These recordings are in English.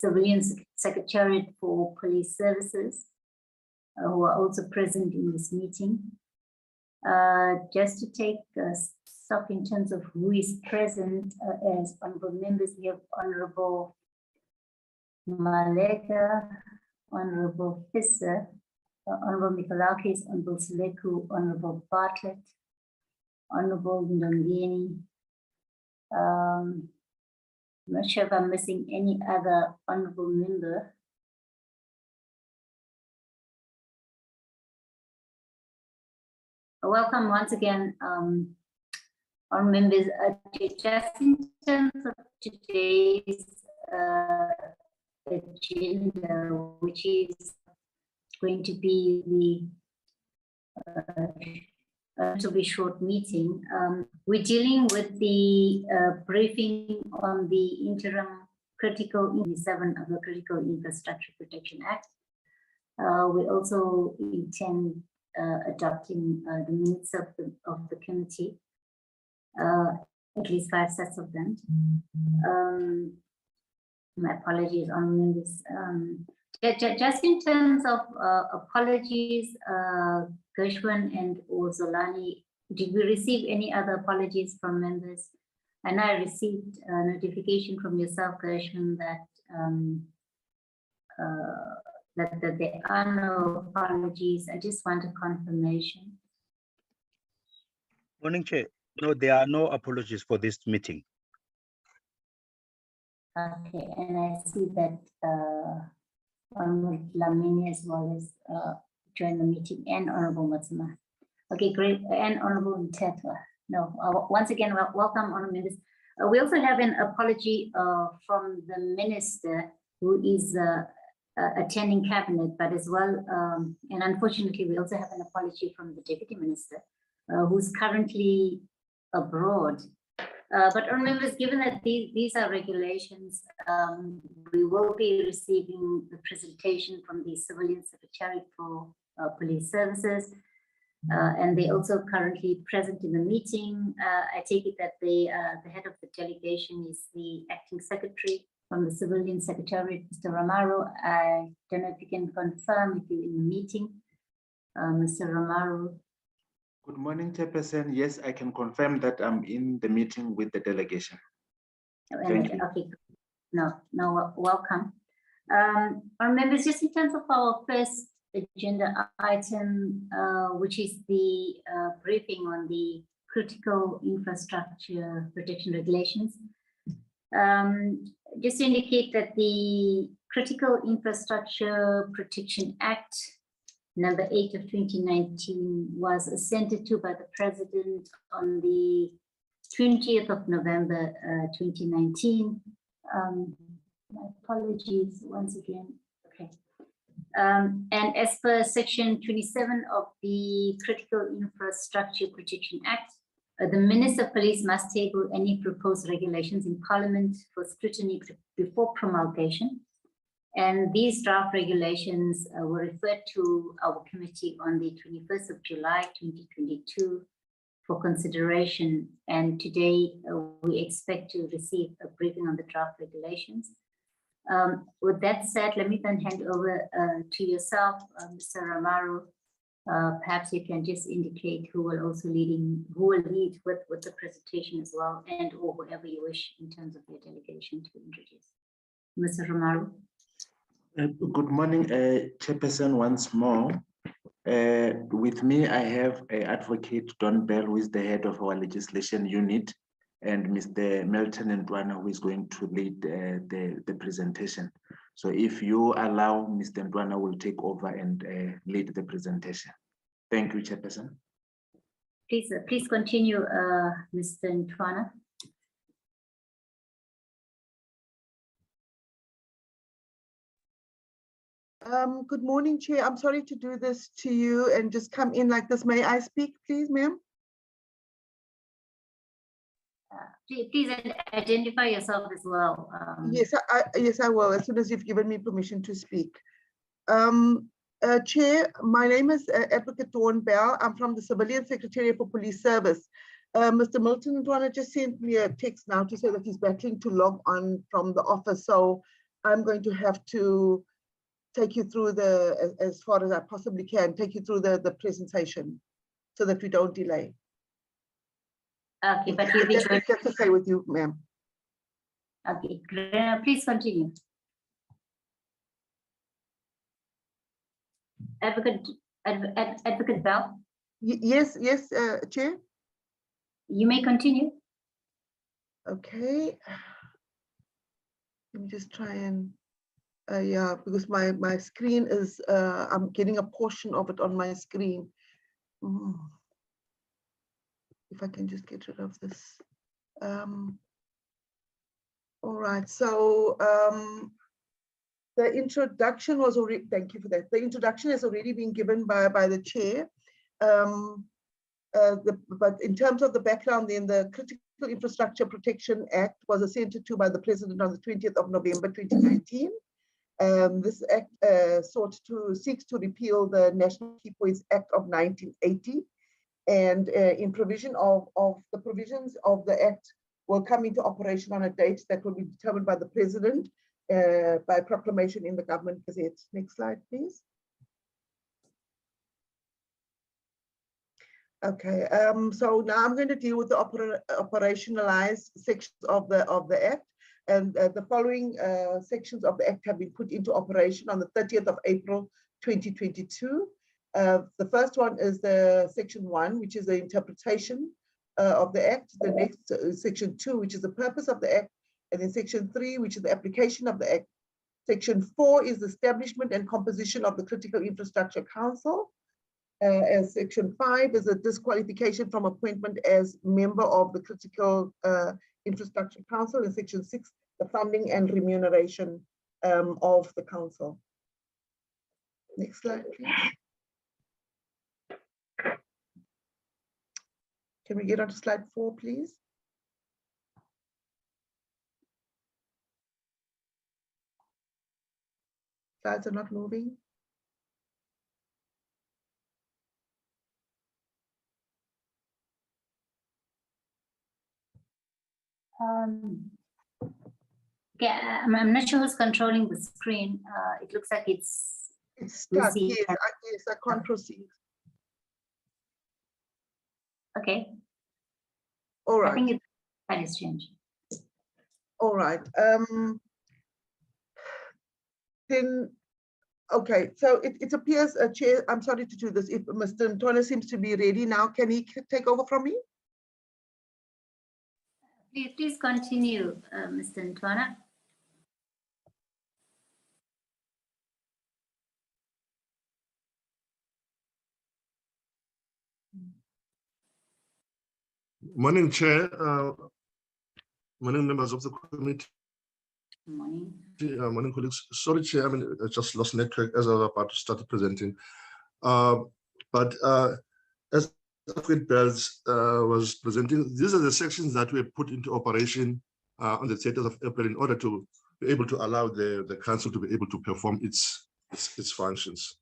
Civilian Secretariat for Police Services, who are also present in this meeting. Just to take stock in terms of who is present as honorable members, we have Honorable Malega, Honorable Fisser, Honorable Mikolakis, Honorable Seleku, Honorable Bartlett, Honorable Ndongeni. I'm not sure if I'm missing any other honorable member. Welcome once again, our members. Just in terms of today's agenda, which is going to be the short meeting, we're dealing with the briefing on the interim critical 7 of the Critical Infrastructure Protection Act. We also intend adopting the minutes of the committee, at least 5 sets of them. My apologies on members. Just in terms of apologies, Gershwin and Ozolani, did we receive any other apologies from members? And I received a notification from yourself, Gershwin, that that there are no apologies. I just want a confirmation. Morning, Chair. No, there are no apologies for this meeting. Okay, and I see that Honorable Lamini as well as joined the meeting, and Honorable Matsuma. Okay, great, and Honorable Ntetwa. No, once again, welcome, Honorable members. We also have an apology from the Minister who is attending cabinet, but as well, and unfortunately, we also have an apology from the Deputy Minister who's currently abroad. But Honorable members, given that these are regulations, we will be receiving the presentation from the Civilian Secretariat for Police Services, and they're also currently present in the meeting. I take it that the head of the delegation is the Acting Secretary from the Civilian Secretariat, Mr. Romaro. I don't know if you can confirm if you're in the meeting, Mr. Romaro. Good morning, Chairperson. Yes, I can confirm that I'm in the meeting with the delegation. Thank you. Okay, no, welcome. Our members, just in terms of our first agenda item, which is the briefing on the Critical Infrastructure Protection Regulations. Just to indicate that the Critical Infrastructure Protection Act number 8 of 2019 was assented to by the President on the 20th of November 2019. My apologies once again. Okay. And as per Section 27 of the Critical Infrastructure Protection Act, the Minister of Police must table any proposed regulations in Parliament for scrutiny before promulgation. And these draft regulations were referred to our committee on the 21st of July 2022 for consideration. And today we expect to receive a briefing on the draft regulations. With that said, let me then hand over to yourself, Mr. Romaro. Perhaps you can just indicate who will lead with the presentation as well, and or whoever you wish in terms of your delegation to introduce. Mr. Romaro. Good morning, Chairperson, once more. With me, I have Advocate Don Bell, who is the head of our legislation unit, and Mr. Melton Ndwana, who is going to lead the presentation. So if you allow, Mr. Ndwana will take over and lead the presentation. Thank you, Chairperson. Please continue, Mr. Ndwana. Good morning, Chair. I'm sorry to do this to you and just come in like this. May I speak, please, ma'am? Please identify yourself as well. Yes, I will, as soon as you've given me permission to speak. Chair, my name is Advocate Dawn Bell. I'm from the Civilian Secretariat for Police Service. Mr. Milton Ndwana just sent me a text now to say that he's battling to log on from the office. So I'm going to have to take you through as far as I possibly can, take you through the presentation so that we don't delay. Okay, but you'll be If joining. that's okay with you, ma'am. Okay, please continue. Advocate Bell, Yes, Chair. you may continue. Okay. Let me just try and, yeah, because my screen is, I'm getting a portion of it on my screen. If I can just get rid of this. All right, so the introduction was already, thank you for that. The introduction has already been given by the chair. But in terms of the background, then the Critical Infrastructure Protection Act was assented to by the President on the 20th of November 2019. This act seeks to repeal the National Key Points Act of 1980. And in provision of the provisions of the act will come into operation on a date that will be determined by the President by proclamation in the Government Gazette. Next slide, please. Okay, so now I'm going to deal with the operationalized sections of the Act, and the following sections of the Act have been put into operation on the 30th of April 2022. The first one is the Section 1, which is the interpretation of the Act. The next Section 2, which is the purpose of the Act, and then Section 3, which is the application of the Act. Section 4 is the establishment and composition of the Critical Infrastructure Council. As Section 5 is a disqualification from appointment as member of the Critical Infrastructure Council, and Section 6, the funding and remuneration of the council. Next slide, please. Can we get on to slide 4, please? Slides are not moving. Okay, I'm not sure who's controlling the screen. It looks like it's stuck. Lucy. Yes, I can't proceed. Okay. All right. I think it's kind of strange. All right. Then, okay, so it appears, Chair, I'm sorry to do this. If Mr. Ntwana seems to be ready now, can he take over from me? Please continue, Mr. Ntwana. Morning, Chair. Morning, members of the committee. Morning. Morning, colleagues. Sorry, Chair, I just lost network as I was about to start presenting. But as Advocate Bells was presenting, these are the sections that were put into operation on the 30th of April in order to be able to allow the council to be able to perform its functions.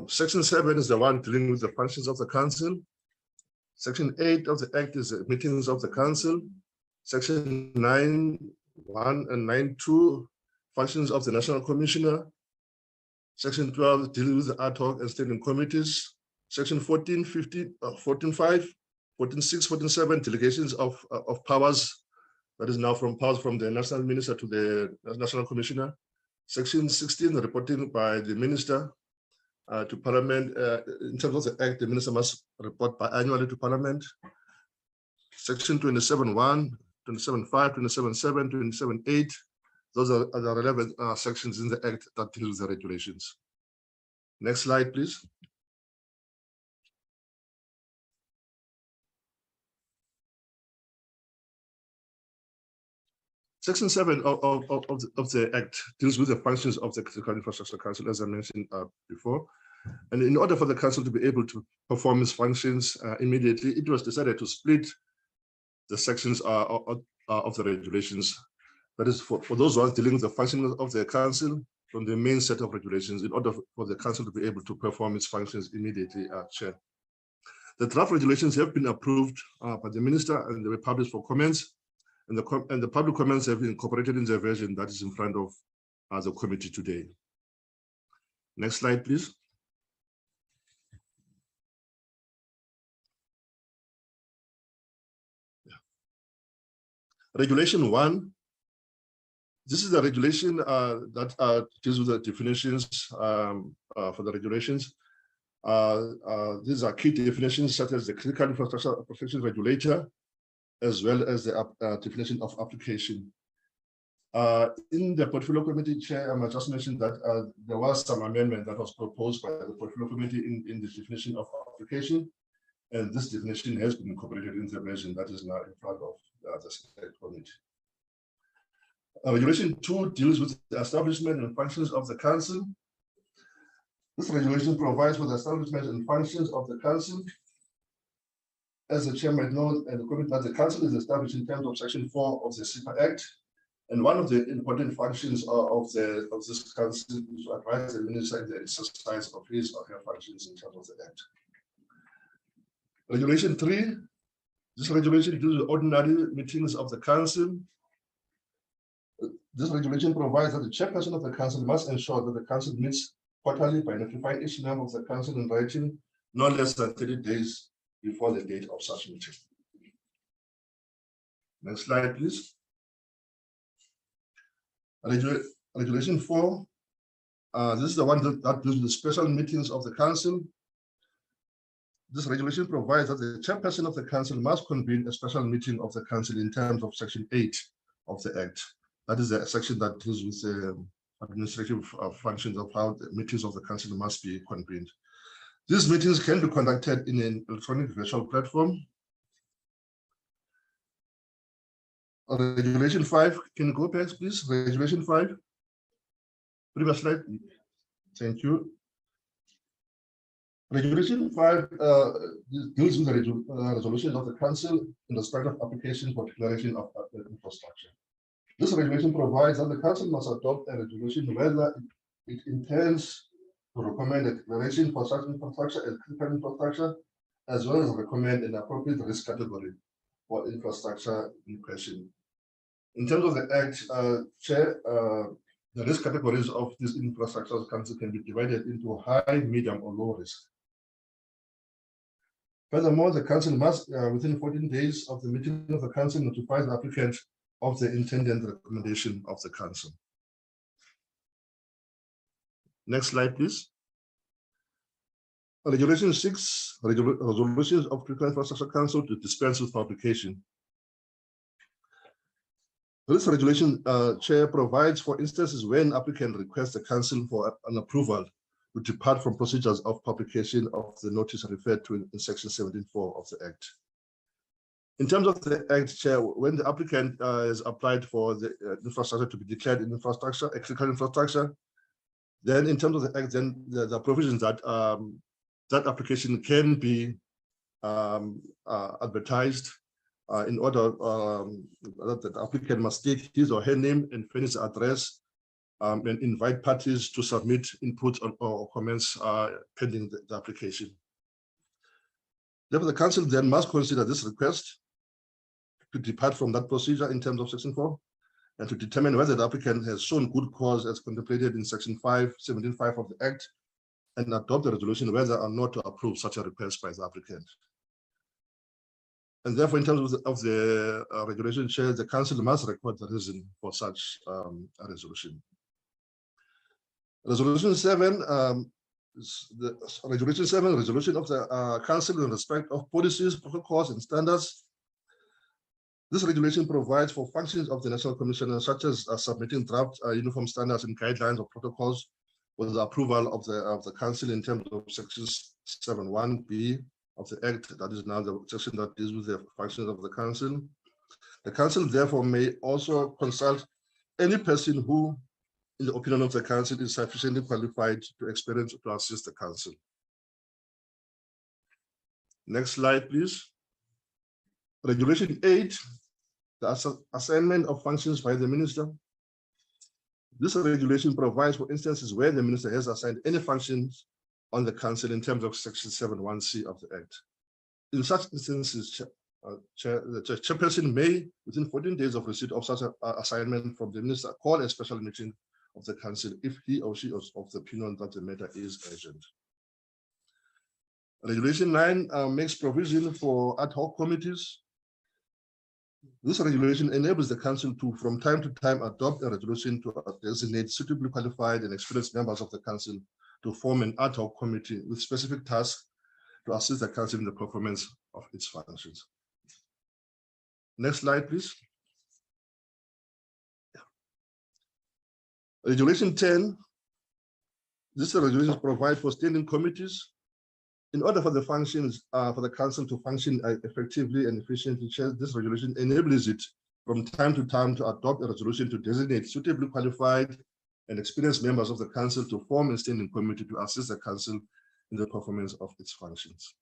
Section 7 is the one dealing with the functions of the council. Section 8 of the Act is the meetings of the council. Section 9(1) and 9(2), functions of the National Commissioner. Section 12 dealing with the ad hoc and standing committees. Section 14, 15, 14.5, 14.6, 14.7, delegations of powers. That is now from powers from the National Minister to the National Commissioner. Section 16, the reporting by the Minister to Parliament. In terms of the Act, the Minister must report biannually to Parliament. Section 27.1, 27.5, 27.7, 27.8. Those are the relevant sections in the Act that deal with the regulations. Next slide, please. Section 7 of the Act deals with the functions of the Critical Infrastructure Council, as I mentioned before. And in order for the council to be able to perform its functions immediately, it was decided to split the sections of the regulations. That is for those ones dealing with the functions of the council from the main set of regulations in order for the council to be able to perform its functions immediately, Chair. The draft regulations have been approved by the Minister and they were published for comments. And the public comments have been incorporated in the version that is in front of as a committee today. Next slide, please. Regulation 1. This is the regulation that deals with the definitions for the regulations. These are key definitions such as the critical infrastructure protection regulator, as well as the definition of application. In the portfolio committee, Chair, I must just mention that there was some amendment that was proposed by the portfolio committee in the definition of application, and this definition has been incorporated in the version that is now in front of the Select Committee. Regulation 2 deals with the establishment and functions of the Council. This regulation provides for the establishment and functions of the Council. As the Chair might know, and the committee, that the Council is established in terms of Section 4 of the CIPA Act. And one of the important functions of this Council is to advise the Minister in the exercise of his or her functions in terms of the Act. Regulation 3. This regulation deals with ordinary meetings of the Council. This regulation provides that the chairperson of the Council must ensure that the Council meets quarterly by notifying each member of the Council in writing no less than 30 days before the date of such meeting. Next slide, please. Regulation 4. This is the one that deals with the special meetings of the Council. This regulation provides that the chairperson of the Council must convene a special meeting of the Council in terms of Section 8 of the Act. That is the section that deals with the administrative functions of how the meetings of the Council must be convened. These meetings can be conducted in an electronic virtual platform. Regulation 5, can you go back, please? Regulation 5. Previous slide. Thank you. Regulation 5 deals with the resolution of the Council in respect of application for declaration of infrastructure. This regulation provides that the Council must adopt a resolution whether it intends to recommend a declaration for such infrastructure as critical infrastructure, as well as recommend an appropriate risk category for infrastructure in question. In terms of the Act, Chair, the risk categories of this infrastructure council can be divided into high, medium, or low risk. Furthermore, the Council must, within 14 days of the meeting of the Council, notify the applicant of the intended recommendation of the Council. Next slide, please. Regulation 6, resolutions of Critical Infrastructure Council to dispense with publication. This regulation, Chair, provides for instances when applicant requests the Council for an approval to depart from procedures of publication of the notice referred to in Section 17.4 of the Act. In terms of the Act, Chair, when the applicant has applied for the infrastructure to be declared in infrastructure, critical infrastructure, then in terms of the Act, then the provisions that that application can be advertised in order that the applicant must state his or her name and furnish address and invite parties to submit input or comments pending the application. Therefore, the Council then must consider this request to depart from that procedure in terms of Section 4 and to determine whether the applicant has shown good cause as contemplated in Section 17.5 of the Act and adopt the resolution whether or not to approve such a request by the applicant. And therefore, in terms of the regulation, Chair, the Council must record the reason for such a resolution. Resolution 7, Resolution 7, resolution of the Council in respect of policies, protocols, and standards. This regulation provides for functions of the National Commissioner, such as submitting draft uniform standards and guidelines or protocols with the approval of the Council in terms of Section 7.1b of the Act. That is now the section that deals with the functions of the Council. The Council, therefore, may also consult any person who, in the opinion of the Council, is sufficiently qualified to experience to assist the Council. Next slide, please. Regulation 8, the assignment of functions by the Minister. This regulation provides for instances where the Minister has assigned any functions on the Council in terms of Section 7.1c of the Act. In such instances, the chairperson may, within 14 days of receipt of such an assignment from the Minister, call a special meeting of the council if he or she is of the opinion that the matter is urgent. Regulation 9 makes provision for ad hoc committees. This regulation enables the council to, from time to time, adopt a resolution to designate suitably qualified and experienced members of the council to form an ad hoc committee with specific tasks to assist the council in the performance of its functions. Next slide, please. Regulation 10. This regulation provides for standing committees. In order for the functions for the council to function effectively and efficiently, this regulation enables it from time to time to adopt a resolution to designate suitably qualified and experienced members of the council to form a standing committee to assist the council in the performance of its functions.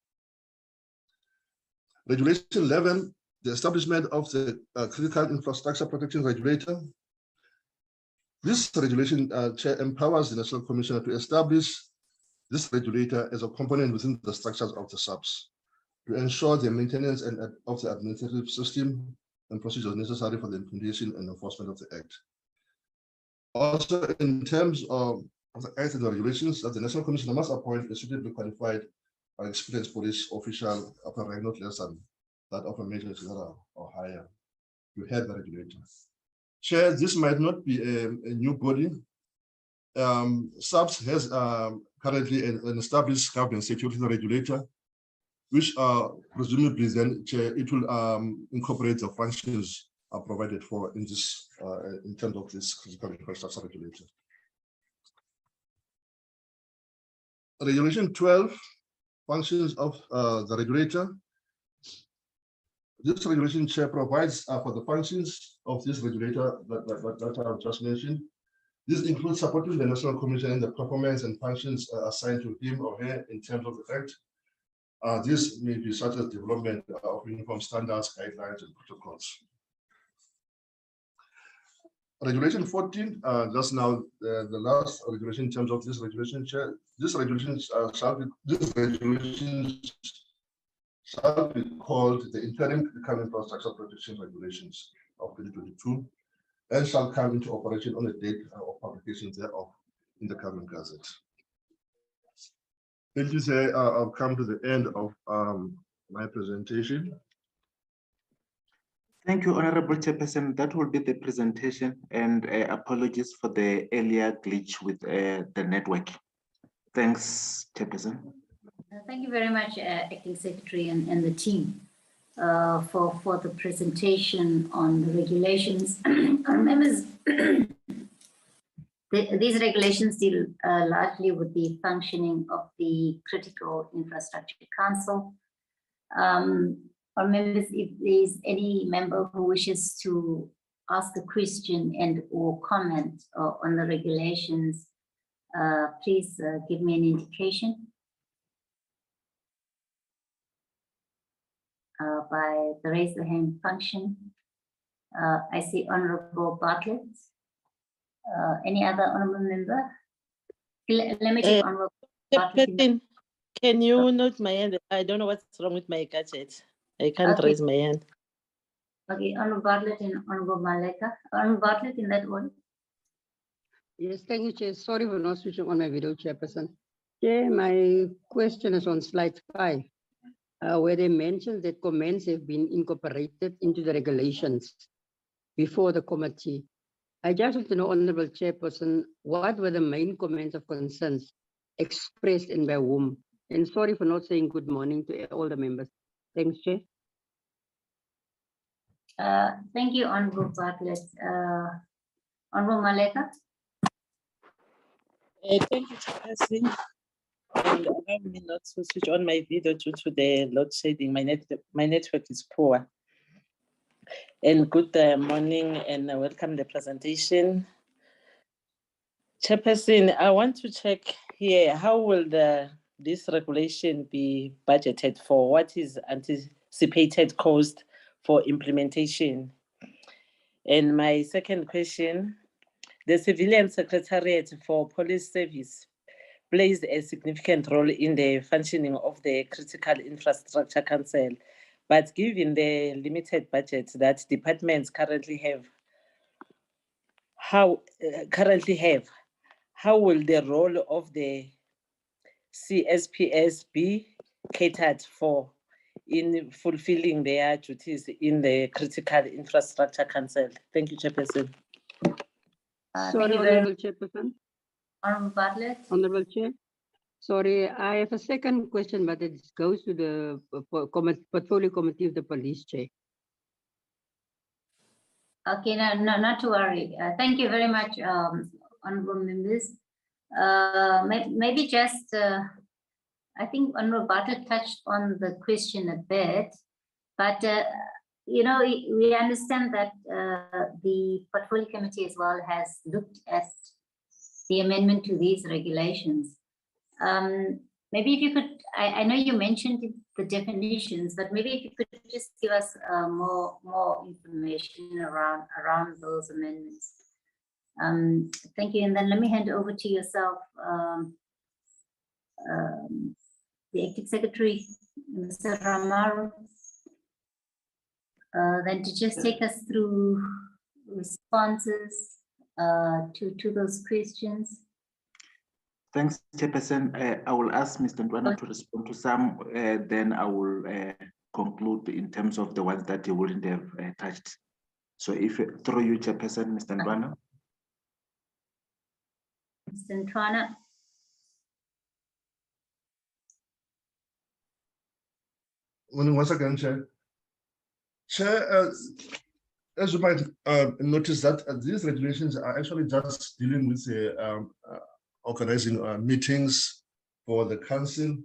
Regulation 11, the establishment of the Critical Infrastructure Protection Regulator. This regulation empowers the National Commissioner to establish this regulator as a component within the structures of the SAPs to ensure the maintenance of the administrative system and procedures necessary for the implementation and enforcement of the Act. Also, in terms of the Act and the regulations, that the National Commissioner must appoint a suitably qualified or experienced police official operating not less than that of a major general or higher to head the regulator. Chair, this might not be a new body. SAPS has currently an established government security regulator, which presumably then it will incorporate the functions provided for in this in terms of this critical infrastructure regulator. Regulation 12, functions of the regulator. This regulation, Chair, provides for the functions of this regulator that I've just mentioned. This includes supporting the National Commission in the performance and functions assigned to him or her in terms of the Act. This may be such as development of uniform standards, guidelines, and protocols. Regulation 14, just now the last regulation in terms of this regulation, Chair. This regulation shall be called the Interim Critical Infrastructure Protection Regulations of 2022 and shall come into operation on the date of publication thereof in the current Gazette. Thank you, sir. I've come to the end of my presentation. Thank you, Honorable Chairperson. That will be the presentation, and apologies for the earlier glitch with the network. Thanks, Chairperson. Thank you very much, Acting Secretary and the team for the presentation on the regulations. Our members, these regulations deal largely with the functioning of the Critical Infrastructure Council. Our members, if there's any member who wishes to ask a question and or comment on the regulations, please give me an indication by the raise the hand function. I see Honorable Bartlett. Any other honorable member? Let me take Honorable Bartlett. Can you note my hand? I don't know what's wrong with my gadget. I can't raise my hand. Okay, Honorable Bartlett and Honorable Maleka. Honorable Bartlett, in that order. Yes, thank you, Chair. Sorry for not switching on my video, Chairperson. Chair, my question is on slide 5, where they mention that comments have been incorporated into the regulations before the committee. I just want to know, Honorable Chairperson, what were the main comments of concerns expressed and by whom? And sorry for not saying good morning to all the members. Thanks, Chair. Thank you, Honorable Bartlett. Honorable Maleka. Thank you, Chairperson. And allow me not to switch on my video due to the load shedding. My network is poor. And good morning and welcome to the presentation. Chairperson, I want to check here, how will this regulation be budgeted for? What is anticipated cost for implementation? And my second question, the Civilian Secretariat for Police Service plays a significant role in the functioning of the Critical Infrastructure Council. But given the limited budget that departments currently have, currently have, how will the role of the CSPS be catered for in fulfilling their duties in the Critical Infrastructure Council? Thank you, Chairperson. Thank Sorry, you very Honorable much, Chairperson, Honorable Bartlett. Honorable Chair. Sorry, I have a second question, but it goes to the portfolio committee of the police chair. Okay, no, not to worry. Thank you very much, honorable members. Maybe just, I think Honorable Bartlett touched on the question a bit, but you know, we understand that the portfolio committee as well has looked at the amendment to these regulations. Maybe if you could, I know you mentioned the definitions, but maybe if you could just give us more information around those amendments. Thank you. And then let me hand over to yourself, the Acting Secretary, Mr. Ramaru, then to just take us through responses to those questions. Thanks, Chairperson. I will ask Mr. Ndwana to respond to some, then I will conclude in terms of the ones that you wouldn't have touched. So if through you, Chairperson, Mr. Ndwana. Mr. Ndwana. Once again, Chair. Chair, as you might notice that these regulations are actually just dealing with organizing meetings for the council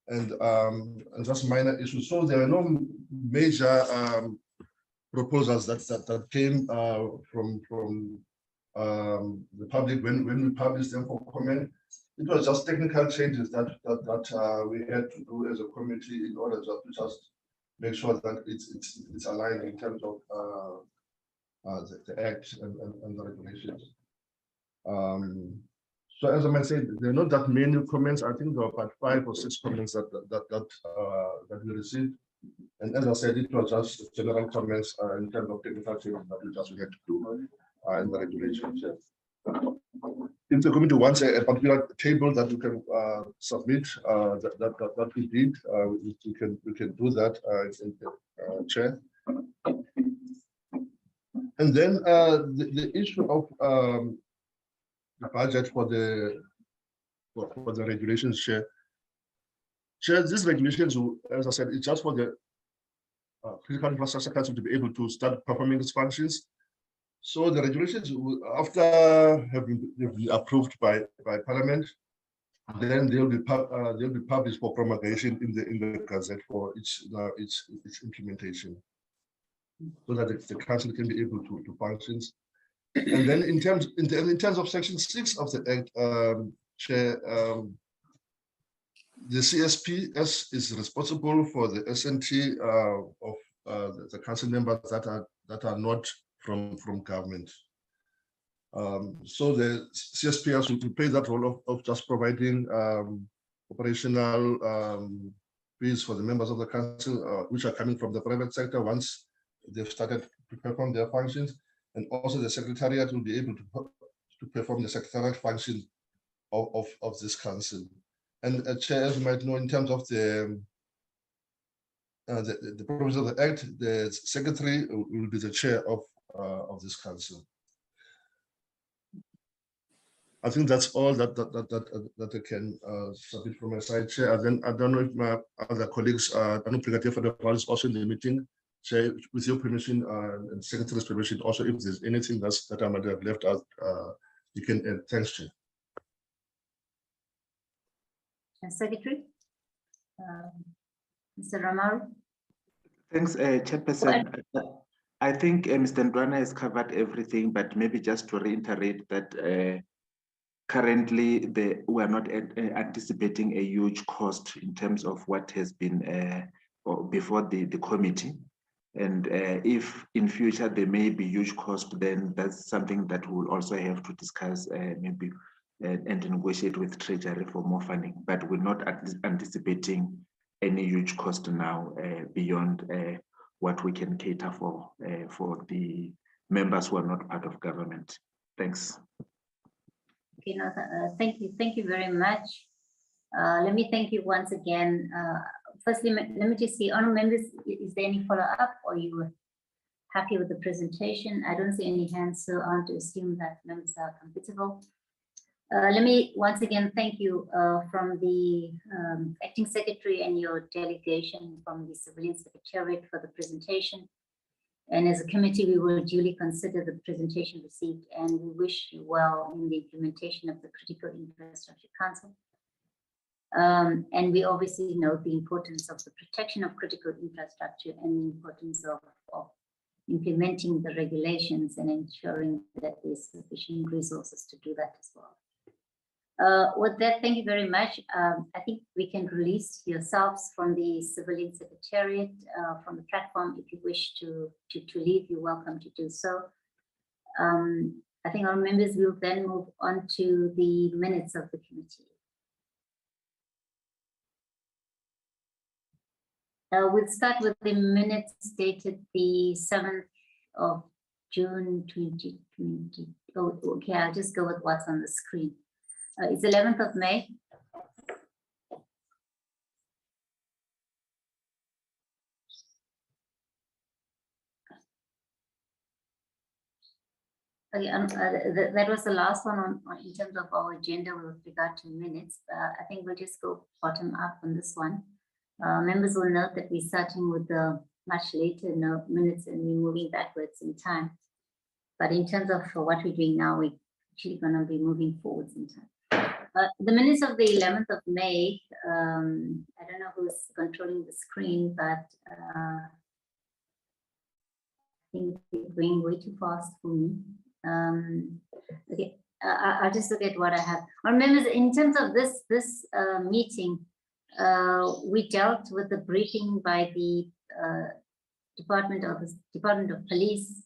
and just minor issues. So there are no major proposals that came from the public when we published them for comment. It was just technical changes that we had to do as a committee in order to just make sure that it's aligned in terms of the act and the regulations. So as I might say, there are not that many comments. I think there are about 5 or 6 comments that we received. And as I said, it was just general comments in terms of technical changes that we just had to do in the regulations. If the committee wants a particular table that we can submit, that we did, we can do that, Chair. And then the issue of the budget for the regulations, Chair. Chair, these regulations, as I said, it's just for the Critical Infrastructure Council to be able to start performing its functions. So the regulations, after having been approved by Parliament, then they'll be published for promulgation in the Gazette for its implementation, so that the council can be able to function. And then in terms of Section 6 of the Act, Chair, the CSPS is responsible for the SNT of the council members that are not from government. So the CSPS will play that role of just providing operational fees for the members of the council, which are coming from the private sector once they've started to perform their functions. And also the secretariat will be able to perform the secretariat function of this council. And Chair, as you might know, in terms of the provisions of the Act, the secretary will be the chair of this council. I think that's all that I can submit from my side, Chair. And then I don't know if my other colleagues, I know Brigadier Federal is also in the meeting. Chair, with your permission and Secretary's permission, also if there's anything that I might have left out, you can add. Thanks, Chair. Secretary, Mr. Ramaru. Thanks, Chairperson. I think Mr. Ndwana has covered everything, but maybe just to reiterate that currently we are not anticipating a huge cost in terms of what has been before the committee. And if in future there may be huge cost, then that's something that we'll also have to discuss maybe and negotiate with Treasury for more funding. But we're not anticipating any huge cost now beyond what we can cater for the members who are not part of government. Thanks. Okay, no, thank you very much. Let me thank you once again. Firstly, let me just see, honourable members, is there any follow-up, or you were happy with the presentation? I don't see any hands, so I want to assume that members are comfortable. Let me once again thank you from the acting secretary and your delegation from the Civilian Secretariat for the presentation. And as a committee, we will duly consider the presentation received, and we wish you well in the implementation of the Critical Infrastructure Council. And we obviously know the importance of the protection of critical infrastructure and the importance of implementing the regulations and ensuring that there's sufficient resources to do that as well. With that, thank you very much. I think we can release yourselves from the Civilian Secretariat from the platform. If you wish to leave, you're welcome to do so. I think our members will then move on to the minutes of the committee. We'll start with the minutes dated the 7th of June 2020. Oh, okay, I'll just go with what's on the screen. It's 11th of May. Okay, that was the last one on in terms of our agenda with regard to minutes. I think we'll just go bottom up on this one. Members will note that we're starting with the much later minutes and we're moving backwards in time. But in terms of what we're doing now, we're actually going to be moving forwards in time. The minutes of the 11th of May, I don't know who's controlling the screen, but I think it's going way too fast for me. Okay, I'll just look at what I have. Our members, in terms of this meeting, we dealt with the briefing by the Department of Police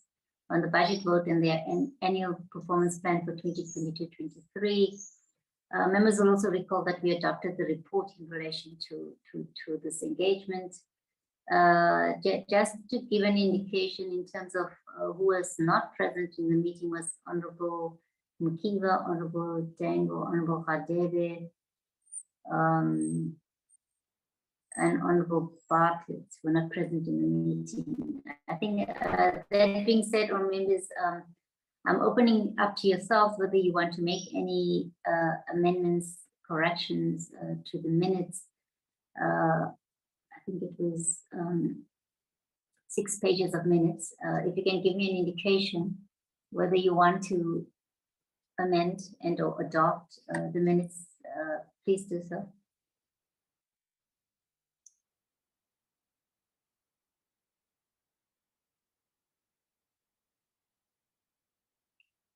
on the budget vote and their annual performance plan for 2022-23. Members will also recall that we adopted the report in relation to this engagement. Just to give an indication in terms of who was not present in the meeting was Honorable Mkiva, Honorable Dango, Honorable Khadebe, and Honorable Bartlett were not present in the meeting. I think that being said, on members, I'm opening up to yourselves whether you want to make any amendments, corrections to the minutes. I think it was 6 pages of minutes. If you can give me an indication whether you want to amend and or adopt the minutes, please do so.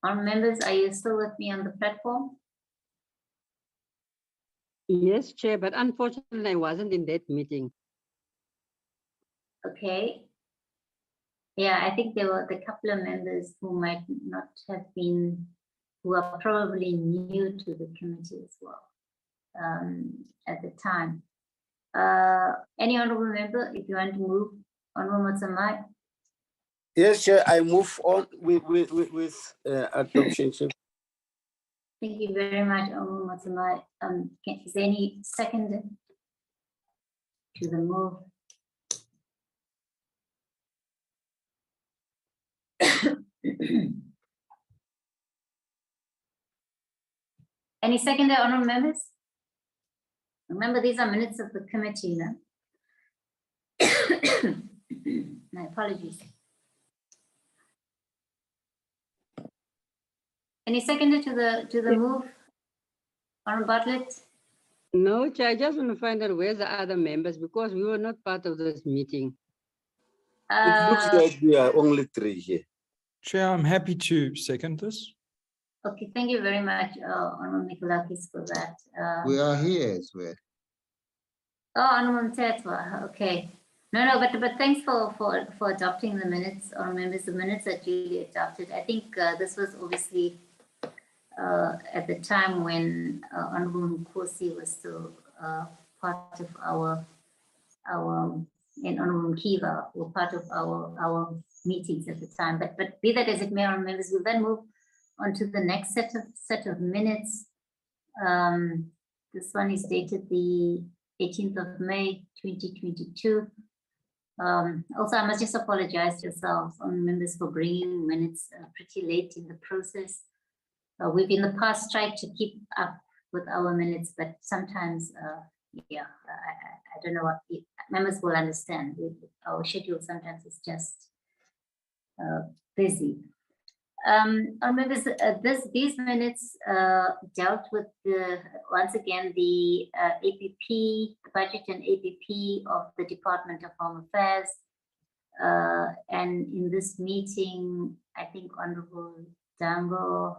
Our members, are you still with me on the platform? Yes, Chair, but unfortunately I wasn't in that meeting. Okay. Yeah, I think there were a couple of members who might not have been, who are probably new to the committee as well at the time. Any honorable member, if you want to move, Honorable Matsamai? Yes, Chair, I move on with adoption. Thank you very much, Honorable Matsamai. Is there any second to the move? Any second, honorable members? Remember, these are minutes of the committee, no? My apologies. Any second to the move, Honorable Bartlett? No, Chair, I just want to find out where's the other members because we were not part of this meeting. It looks like we are only 3 here. Chair, I'm happy to second this. Okay, thank you very much, Honorable Mikulakis, for that. We are here as well. Oh, Honorable Mtetwa, okay. No, but thanks for adopting the minutes, or members. The minutes are duly adopted. I think this was obviously at the time when Honorable Nkosi was still part of our and Honorable Mkiva were part of our meetings at the time. But be that as it may, our members will then move onto the next set of minutes. This one is dated the 18th of May, 2022. Also, I must just apologize to yourselves on members for bringing minutes pretty late in the process. We've in the past tried to keep up with our minutes, but sometimes, yeah, I don't know what members will understand. Our schedule sometimes is just busy. Our members, these minutes dealt with once again the APP, the budget and APP of the Department of Home Affairs. And in this meeting, I think Honorable Dango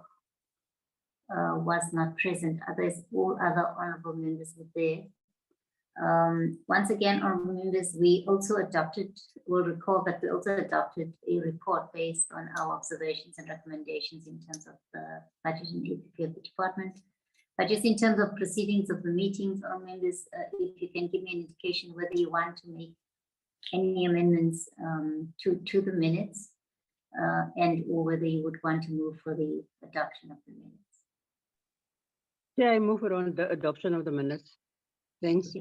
was not present. Others, all other honorable members were there. Once again, honorable members, we also will recall that we also adopted a report based on our observations and recommendations in terms of the budget and APP of the department. But just in terms of proceedings of the meetings, honorable members, if you can give me an indication whether you want to make any amendments to the minutes and or whether you would want to move for the adoption of the minutes. Yeah, I move on the adoption of the minutes. Thanks.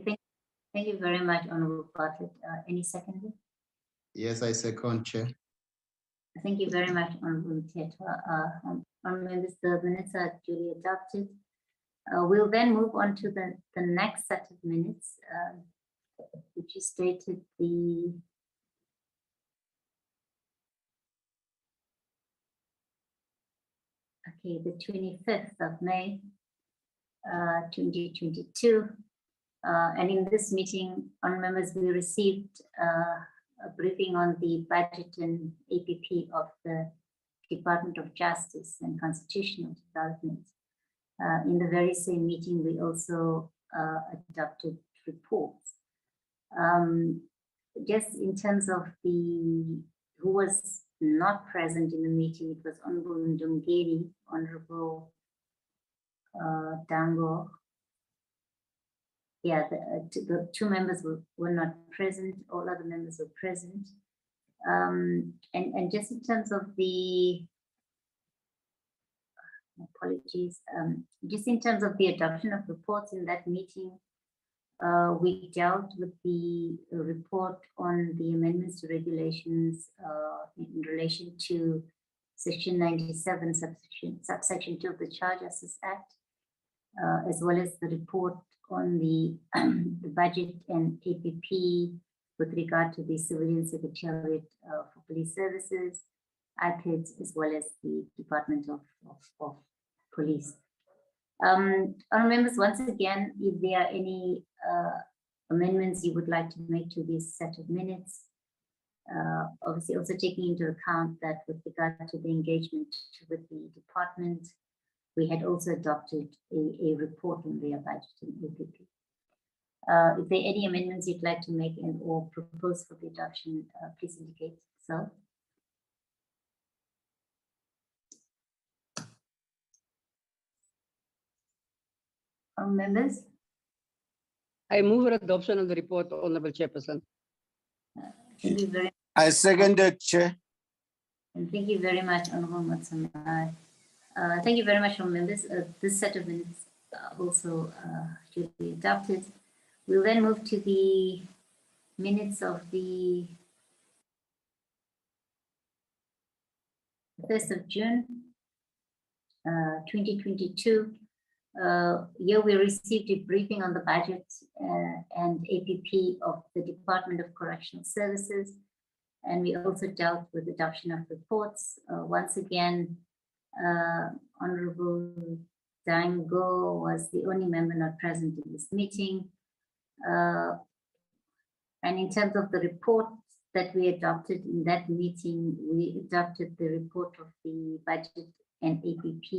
Thank you very much, Honorable Bartlett. Any second? Yes, I second, Chair. Thank you very much, Honorable Mtetwa. Honorable members, the minutes are duly adopted. We'll then move on to the next set of minutes, which is stated the okay, the 25th of May, 2022. And in this meeting, honorable members, we received a briefing on the budget and APP of the Department of Justice and Constitutional Development. In the very same meeting, we also adopted reports. Just in terms of who was not present in the meeting, it was Honorable Ndungeli, Honorable Dango. Yeah, the two members were not present, all other members were present. And just in terms of apologies, just in terms of the adoption of reports in that meeting, we dealt with the report on the amendments to regulations in relation to Section 97, subsection 2 of the Child Justice Act, as well as the report on the budget and APP with regard to the Civilian Secretariat for Police Services, IPEDS, as well as the Department of Police. Honourable members, once again, if there are any amendments you would like to make to this set of minutes, obviously also taking into account that with regard to the engagement with the department, we had also adopted a report on their budget and APP. If there are any amendments you'd like to make and or propose for the adoption, please indicate so. Members? I move for adoption of the report, Honorable Chairperson. Thank you very much. I second it, Chair. And thank you very much, Honorable Matsamai. Thank you very much, members. This set of minutes also should be adopted. We'll then move to the minutes of the 1st of June, 2022. Here we received a briefing on the budget and APP of the Department of Correctional Services, and we also dealt with adoption of reports. Once again, Honorable Dango was the only member not present in this meeting. And in terms of the reports that we adopted in that meeting, we adopted the report of the budget and APP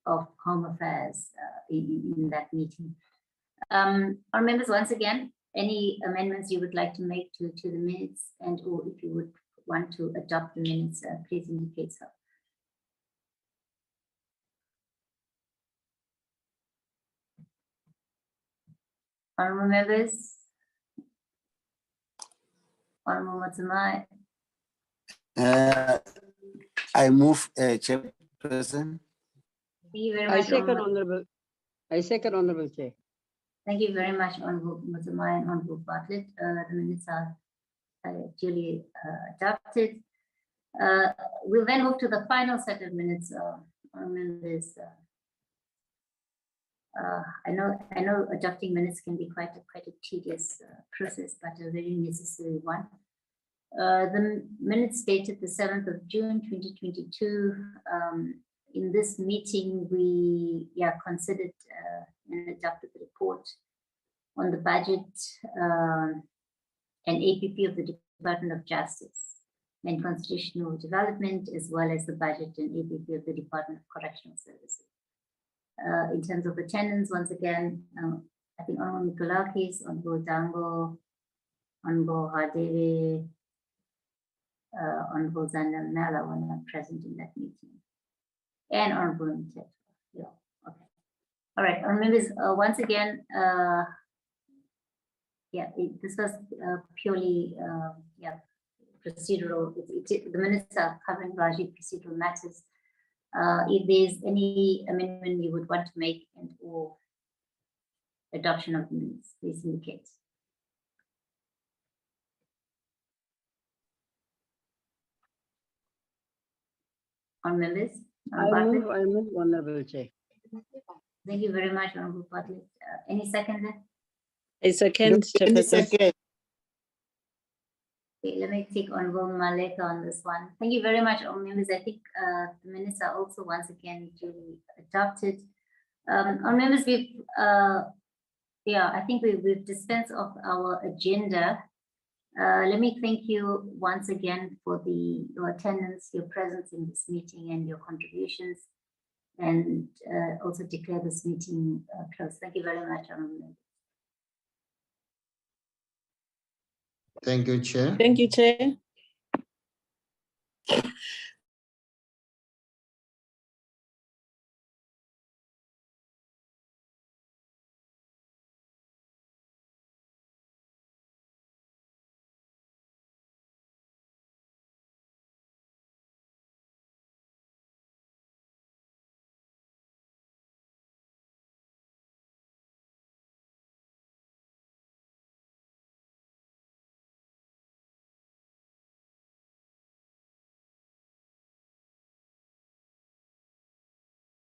of Home Affairs in that meeting. Our members, once again, any amendments you would like to make to the minutes and or if you would want to adopt the minutes, please indicate so. Honorable members, Honorable Matsamai. I move, Chairperson. Thank you very I much. second, Honorable. Honorable Chair. Thank you very much, Honorable Muzamai and Honorable Bartlett. The minutes are duly adopted. We'll then move to the final set of minutes. Members, I know adopting minutes can be quite a tedious process, but a very necessary one. The minutes dated the 7th of June 2022. In this meeting, we considered and adopted the report on the budget and APP of the Department of Justice and Constitutional Development, as well as the budget and APP of the Department of Correctional Services. In terms of attendance, once again, I think Honorable Mikolakis, Honorable Dango, Honorable Hadebe, Honorable Zandamela were not present in that meeting, and Honorable Mtetwa. Yeah, okay. All right, our members, once again, this was purely procedural. The minutes are covering largely procedural matters. If there's any amendment you would want to make and or adoption of the minutes, please indicate. On members? I move, Honorable Chair. Thank you very much, Honorable Bartlett. Any seconder? I second, Chairperson. Okay, let me take Honorable Maleka on this one. Thank you very much, all members. I think the minutes are also once again duly adopted. Our members, I think we've dispensed of our agenda. Let me thank you once again for your attendance, your presence in this meeting, and your contributions, and also declare this meeting closed. Thank you very much, Honorable. Thank you, Chair. Thank you, Chair.